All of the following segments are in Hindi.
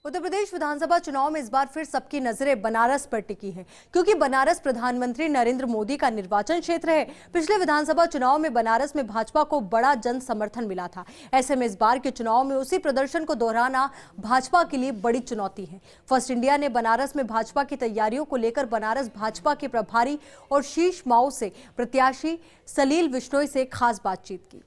उत्तर प्रदेश विधानसभा चुनाव में इस बार फिर सबकी नजरें बनारस पर टिकी हैं, क्योंकि बनारस प्रधानमंत्री नरेंद्र मोदी का निर्वाचन क्षेत्र है। पिछले विधानसभा चुनाव में बनारस में भाजपा को बड़ा जन समर्थन मिला था। ऐसे में इस बार के चुनाव में उसी प्रदर्शन को दोहराना भाजपा के लिए बड़ी चुनौती है। फर्स्ट इंडिया ने बनारस में भाजपा की तैयारियों को लेकर बनारस भाजपा के प्रभारी और शीर्ष माओ से प्रत्याशी सलील बिश्नोई से खास बातचीत की।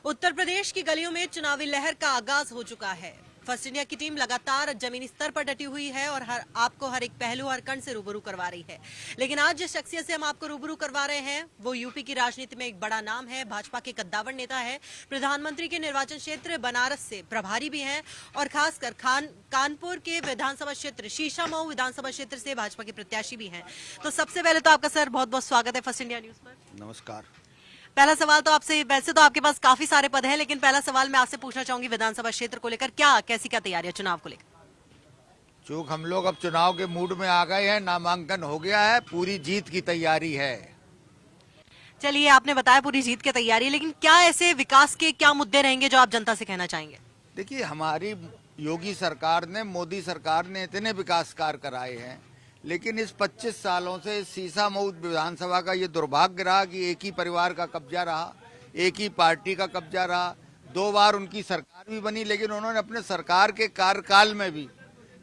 उत्तर प्रदेश की गलियों में चुनावी लहर का आगाज हो चुका है। फर्स्ट इंडिया की टीम लगातार जमीनी स्तर पर डटी हुई है और आपको हर एक पहलू हर कण से रूबरू करवा रही है। लेकिन आज जिस शख्सियत से हम आपको रूबरू करवा रहे हैं वो यूपी की राजनीति में एक बड़ा नाम है, भाजपा के कद्दावर नेता है, प्रधानमंत्री के निर्वाचन क्षेत्र बनारस से प्रभारी भी हैं और खासकर कानपुर के विधानसभा क्षेत्र शीशामऊ विधानसभा क्षेत्र से भाजपा के प्रत्याशी भी हैं। तो सबसे पहले तो आपका सर बहुत बहुत स्वागत है फर्स्ट इंडिया न्यूज पर। नमस्कार। पहला सवाल तो आपसे, वैसे तो आपके पास काफी सारे पद हैं, लेकिन पहला सवाल मैं आपसे पूछना चाहूंगी विधानसभा क्षेत्र को लेकर कैसी तैयारी है चुनाव को लेकर? चूंकि हम लोग अब चुनाव के मूड में आ गए हैं, नामांकन हो गया है, पूरी जीत की तैयारी है। चलिए, आपने बताया पूरी जीत की तैयारी, लेकिन क्या ऐसे विकास के क्या मुद्दे रहेंगे जो आप जनता से कहना चाहेंगे? देखिए, हमारी योगी सरकार ने, मोदी सरकार ने इतने विकास कार्य कराए हैं, लेकिन इस 25 सालों से शीशामऊ विधानसभा का ये दुर्भाग्य रहा कि एक ही परिवार का कब्जा रहा, एक ही पार्टी का कब्जा रहा। 2 बार उनकी सरकार भी बनी, लेकिन उन्होंने अपने सरकार के कार्यकाल में भी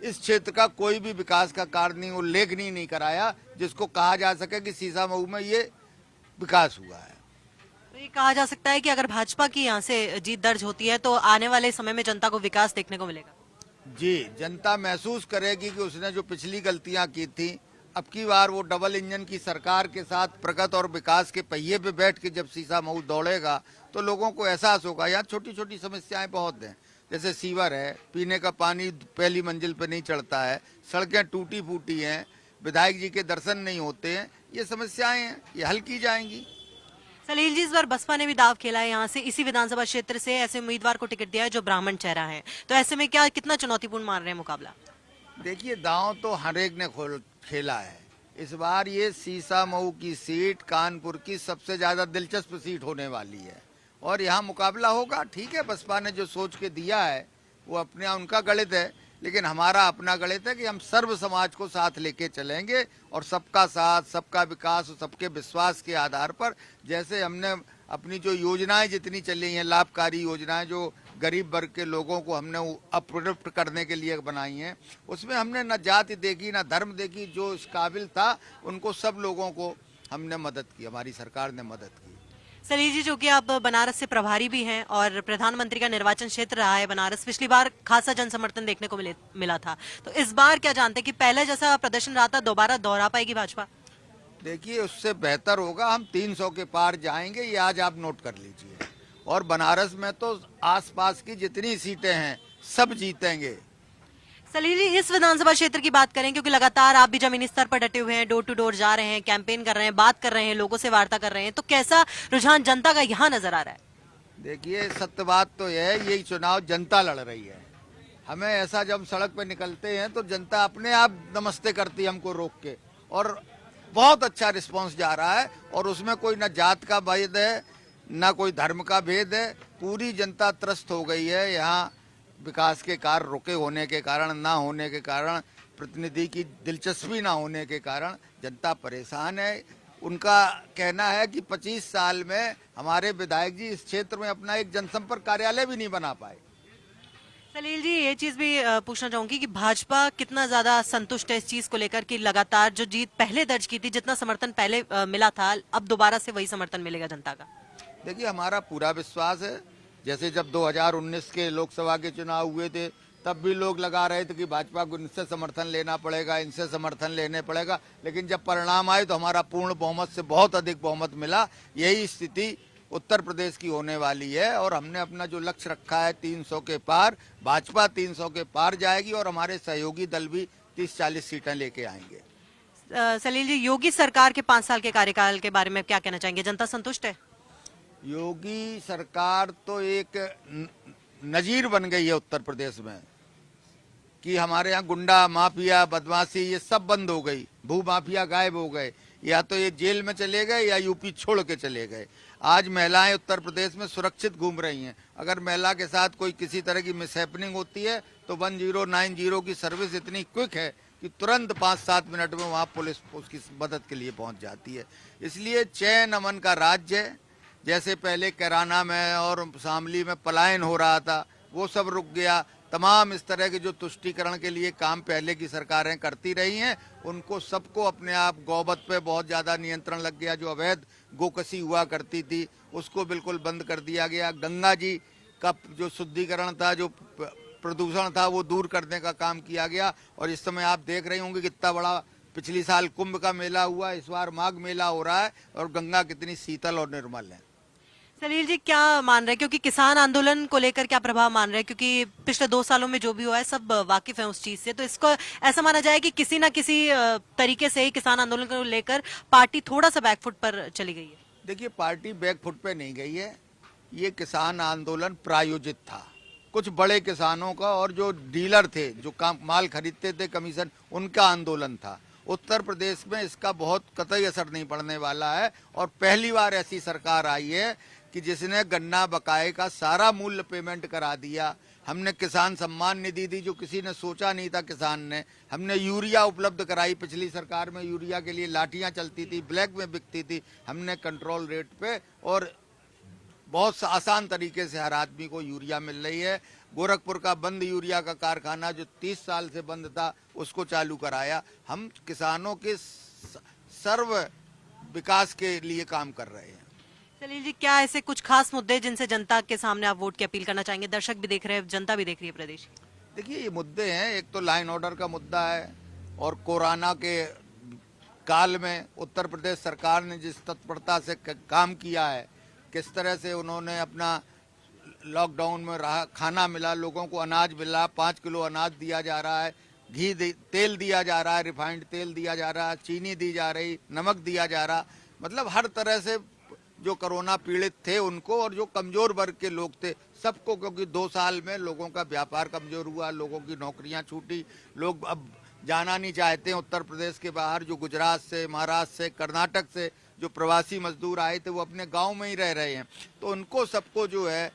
इस क्षेत्र का कोई भी विकास का कार्य नहीं, उल्लेखनीय नहीं कराया जिसको कहा जा सके कि शीशामऊ में ये विकास हुआ है। तो ये कहा जा सकता है कि अगर भाजपा की यहाँ से जीत दर्ज होती है तो आने वाले समय में जनता को विकास देखने को मिलेगा? जी, जनता महसूस करेगी कि उसने जो पिछली गलतियां की थी, अब की बार वो डबल इंजन की सरकार के साथ प्रगति और विकास के पहिए पे बैठ के जब शीशामऊ दौड़ेगा तो लोगों को एहसास होगा। यहाँ छोटी छोटी समस्याएं बहुत हैं, जैसे सीवर है, पीने का पानी पहली मंजिल पे नहीं चढ़ता है, सड़कें टूटी फूटी हैं, विधायक जी के दर्शन नहीं होते हैं। ये समस्याएं हैं, ये हल की जाएंगी। सलील जी, इस बार बसपा ने भी दाव खेला है, यहाँ से इसी विधानसभा क्षेत्र से ऐसे उम्मीदवार को टिकट दिया है जो ब्राह्मण चेहरा है, तो ऐसे में कितना चुनौतीपूर्ण मान रहे हैं मुकाबला? देखिए, दांव तो हर एक ने खेला है। इस बार ये शीशामऊ की सीट कानपुर की सबसे ज्यादा दिलचस्प सीट होने वाली है और यहाँ मुकाबला होगा। ठीक है, बसपा ने जो सोच के दिया है वो अपने उनका गणित है, लेकिन हमारा अपना गणित है कि हम सर्व समाज को साथ लेके चलेंगे और सबका साथ, सबका विकास और सबके विश्वास के आधार पर, जैसे हमने अपनी जो योजनाएं जितनी चली हैं, लाभकारी योजनाएं जो गरीब वर्ग के लोगों को हमने अपलिफ्ट करने के लिए बनाई हैं, उसमें हमने न जाति देखी न धर्म देखी। जो इस काबिल था उनको सब लोगों को हमने मदद की, हमारी सरकार ने मदद की। सलील जी, जो कि आप बनारस से प्रभारी भी हैं और प्रधानमंत्री का निर्वाचन क्षेत्र रहा है बनारस, पिछली बार खासा जन समर्थन देखने को मिला था, तो इस बार क्या जानते हैं कि पहले जैसा प्रदर्शन रहा था दोबारा दोहरा पाएगी भाजपा? देखिए, उससे बेहतर होगा, हम 300 के पार जाएंगे, ये आज आप नोट कर लीजिए। और बनारस में तो आसपास की जितनी सीटें हैं सब जीतेंगे। सलील जी, इस विधानसभा क्षेत्र की बात करें, क्योंकि लगातार आप भी जमीनी स्तर पर डटे हुए हैं, डोर टू डोर जा रहे हैं, कैंपेन कर रहे हैं, बात कर रहे हैं, लोगों से वार्ता कर रहे हैं, तो कैसा रुझान जनता का यहाँ नजर आ रहा है? देखिए, सत्य बात तो यह है, यही चुनाव जनता लड़ रही है। हमें ऐसा, जब सड़क पे निकलते हैं तो जनता अपने आप नमस्ते करती है हमको रोक के, और बहुत अच्छा रिस्पांस जा रहा है। और उसमें कोई न जात का भेद है न कोई धर्म का भेद है, पूरी जनता त्रस्त हो गई है। यहाँ विकास के कार्य रुके होने के कारण, ना होने के कारण, प्रतिनिधि की दिलचस्पी ना होने के कारण जनता परेशान है। उनका कहना है कि 25 साल में हमारे विधायक जी इस क्षेत्र में अपना एक जनसंपर्क कार्यालय भी नहीं बना पाए। सलील जी, ये चीज भी पूछना चाहूंगी कि भाजपा कितना ज्यादा संतुष्ट है इस चीज को लेकर कि लगातार जो जीत पहले दर्ज की थी, जितना समर्थन पहले मिला था, अब दोबारा से वही समर्थन मिलेगा जनता का? देखिए, हमारा पूरा विश्वास है। जैसे जब 2019 के लोकसभा के चुनाव हुए थे तब भी लोग लगा रहे थे कि भाजपा को इनसे समर्थन लेना पड़ेगा, इनसे समर्थन लेने पड़ेगा, लेकिन जब परिणाम आए तो हमारा पूर्ण बहुमत से बहुत अधिक बहुमत मिला। यही स्थिति उत्तर प्रदेश की होने वाली है और हमने अपना जो लक्ष्य रखा है 300 के पार, भाजपा 300 के पार जाएगी और हमारे सहयोगी दल भी 30-40 सीटें लेके आएंगे। सलील जी, योगी सरकार के 5 साल के कार्यकाल के बारे में क्या कहना चाहेंगे? जनता संतुष्ट है? योगी सरकार तो एक नजीर बन गई है उत्तर प्रदेश में कि हमारे यहाँ गुंडा माफिया, बदमाशी ये सब बंद हो गई, भू माफिया गायब हो गए। या तो ये जेल में चले गए या यूपी छोड़ के चले गए। आज महिलाएं उत्तर प्रदेश में सुरक्षित घूम रही हैं। अगर महिला के साथ कोई किसी तरह की मिसहैपनिंग होती है तो 1090 की सर्विस इतनी क्विक है कि तुरंत 5-7 मिनट में वहाँ पुलिस उसकी मदद के लिए पहुँच जाती है। इसलिए चैन अमन का राज्य है। जैसे पहले कैराना में और शामली में पलायन हो रहा था, वो सब रुक गया। तमाम इस तरह के जो तुष्टीकरण के लिए काम पहले की सरकारें करती रही हैं, उनको सबको अपने आप गौवत पे बहुत ज़्यादा नियंत्रण लग गया। जो अवैध गोकसी हुआ करती थी उसको बिल्कुल बंद कर दिया गया। गंगा जी का जो शुद्धिकरण था, जो प्रदूषण था, वो दूर करने का काम किया गया। और इस समय आप देख रहे होंगे कितना बड़ा पिछली साल कुंभ का मेला हुआ, इस बार माघ मेला हो रहा है और गंगा कितनी शीतल और निर्मल है। सलील जी क्या मान रहे हैं, क्योंकि किसान आंदोलन को लेकर क्या प्रभाव मान रहे हैं, क्योंकि पिछले 2 सालों में जो भी हुआ है सब वाकिफ है उस चीज से, तो इसको ऐसा माना जाए कि किसी ना किसी तरीके से ही किसान आंदोलन को लेकर पार्टी थोड़ा सा बैकफुट पर चली गई है? देखिए, पार्टी बैकफुट पे नहीं गई है। ये किसान आंदोलन प्रायोजित था कुछ बड़े किसानों का, और जो डीलर थे जो काम माल खरीदते थे कमीशन, उनका आंदोलन था। उत्तर प्रदेश में इसका बहुत कतई असर नहीं पड़ने वाला है। और पहली बार ऐसी सरकार आई है कि जिसने गन्ना बकाये का सारा मूल्य पेमेंट करा दिया। हमने किसान सम्मान निधि दी जो किसी ने सोचा नहीं था किसान ने। हमने यूरिया उपलब्ध कराई। पिछली सरकार में यूरिया के लिए लाठियां चलती थी, ब्लैक में बिकती थी। हमने कंट्रोल रेट पे और बहुत आसान तरीके से हर आदमी को यूरिया मिल रही है। गोरखपुर का बंद यूरिया का कारखाना जो 30 साल से बंद था, उसको चालू कराया। हम किसानों के सर्व विकास के लिए काम कर रहे हैं। सलील जी क्या ऐसे कुछ खास मुद्दे जिनसे जनता के सामने आप वोट की अपील करना चाहेंगे? दर्शक भी देख रहे हैं, जनता भी देख रही है प्रदेश। देखिए, ये मुद्दे हैं। एक तो लाइन ऑर्डर का मुद्दा है, और कोरोना के काल में उत्तर प्रदेश सरकार ने जिस तत्परता से काम किया है, किस तरह से उन्होंने अपना लॉकडाउन में रहा, खाना मिला, लोगों को अनाज मिला, 5 किलो अनाज दिया जा रहा है, तेल दिया जा रहा है, रिफाइंड तेल दिया जा रहा है, चीनी दी जा रही, नमक दिया जा रहा, मतलब हर तरह से जो कोरोना पीड़ित थे उनको, और जो कमजोर वर्ग के लोग थे सबको, क्योंकि 2 साल में लोगों का व्यापार कमजोर हुआ, लोगों की नौकरियां छूटी, लोग अब जाना नहीं चाहते हैं उत्तर प्रदेश के बाहर। जो गुजरात से, महाराष्ट्र से, कर्नाटक से जो प्रवासी मजदूर आए थे वो अपने गांव में ही रह रहे हैं। तो उनको सबको जो है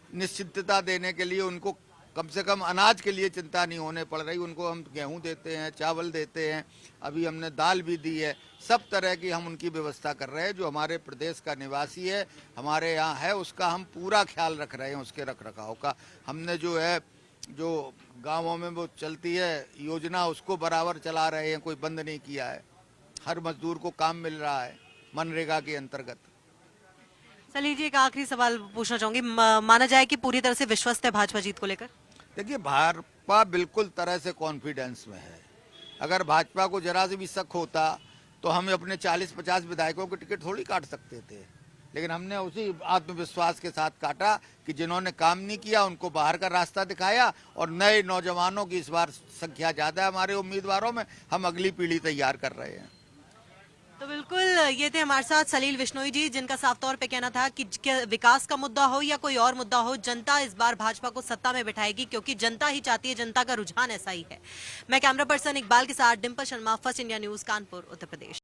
निश्चितता देने के लिए, उनको कम से कम अनाज के लिए चिंता नहीं होने पड़ रही। उनको हम गेहूं देते हैं, चावल देते हैं, अभी हमने दाल भी दी है। सब तरह की हम उनकी व्यवस्था कर रहे हैं। जो हमारे प्रदेश का निवासी है, हमारे यहाँ है, उसका हम पूरा ख्याल रख रहे हैं, उसके रख रखाव का। हमने जो है, जो गाँवों में वो चलती है योजना, उसको बराबर चला रहे हैं, कोई बंद नहीं किया है। हर मजदूर को काम मिल रहा है मनरेगा के अंतर्गत। सलील जी एक आखिरी सवाल पूछना चाहूंगी, माना जाए कि पूरी तरह से विश्वस्त है भाजपा जीत को लेकर? देखिए, भाजपा बिल्कुल तरह से कॉन्फिडेंस में है। अगर भाजपा को जरा से भी शक होता तो हम अपने 40-50 विधायकों के टिकट थोड़ी काट सकते थे, लेकिन हमने उसी आत्मविश्वास के साथ काटा कि जिन्होंने काम नहीं किया उनको बाहर का रास्ता दिखाया, और नए नौजवानों की इस बार संख्या ज्यादा है हमारे उम्मीदवारों में। हम अगली पीढ़ी तैयार कर रहे हैं। तो बिल्कुल ये थे हमारे साथ सलील बिश्नोई जी, जिनका साफ तौर पे कहना था कि विकास का मुद्दा हो या कोई और मुद्दा हो, जनता इस बार भाजपा को सत्ता में बिठाएगी, क्योंकि जनता ही चाहती है, जनता का रुझान ऐसा ही है। मैं कैमरा पर्सन इकबाल के साथ Dimple Sharma, First India News, Kanpur, Uttar प्रदेश।